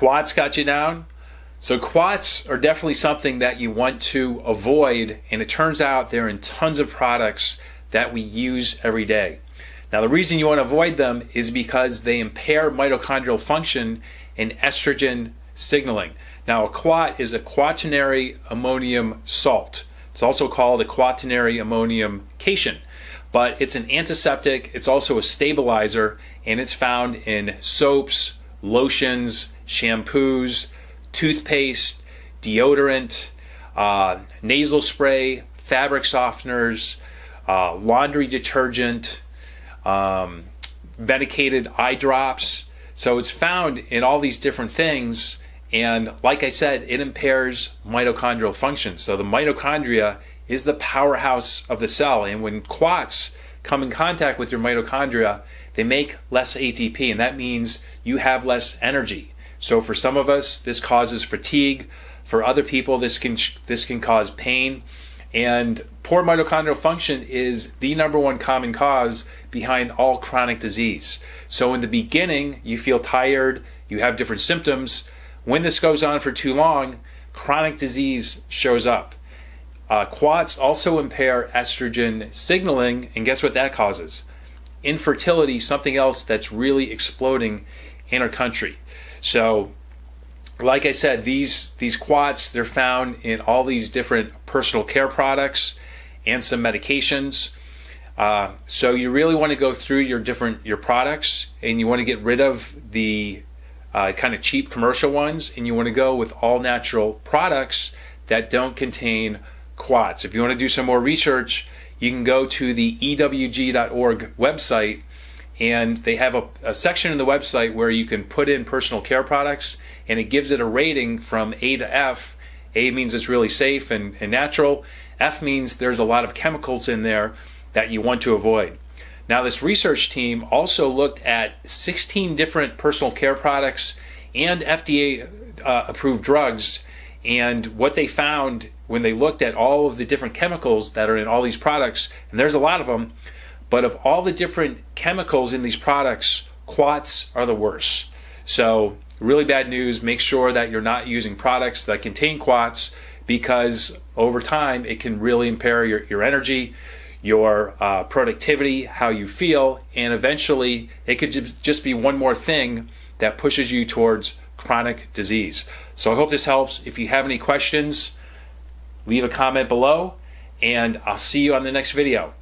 Quats got you down? So quats are definitely something that you want to avoid, and it turns out they're in tons of products that we use every day. Now the reason you want to avoid them is because they impair mitochondrial function and estrogen signaling. Now a quat is a quaternary ammonium salt. It's also called a quaternary ammonium cation, but it's an antiseptic, it's also a stabilizer, and it's found in soaps, lotions, shampoos, toothpaste, deodorant, nasal spray, fabric softeners, laundry detergent, medicated eye drops. So it's found in all these different things, and like I said, it impairs mitochondrial function. So the mitochondria is the powerhouse of the cell, and when quats come in contact with your mitochondria, they make less ATP, and that means you have less energy. So for some of us, this causes fatigue. For other people, this can cause pain. And poor mitochondrial function is the #1 common cause behind all chronic disease. So in the beginning, you feel tired, you have different symptoms. When this goes on for too long, chronic disease shows up. Quats also impair estrogen signaling, and guess what that causes? Infertility, something else that's really exploding in our country. So, like I said, these quats, they're found in all these different personal care products and some medications. So you really want to go through your products, and you want to get rid of the kind of cheap commercial ones, and you want to go with all natural products that don't contain quats. If you want to do some more research, you can go to the ewg.org website, and they have a section in the website where you can put in personal care products, and it gives it a rating from A to F. A means it's really safe and natural. F means there's a lot of chemicals in there that you want to avoid. Now this research team also looked at 16 different personal care products and FDA approved drugs, and what they found when they looked at all of the different chemicals that are in all these products, and there's a lot of them, but of all the different chemicals in these products, quats are the worst. So really bad news. Make sure that you're not using products that contain quats, because over time it can really impair your energy, your productivity, how you feel, and eventually it could just be one more thing that pushes you towards chronic disease. So I hope this helps. If you have any questions, leave a comment below, and I'll see you on the next video.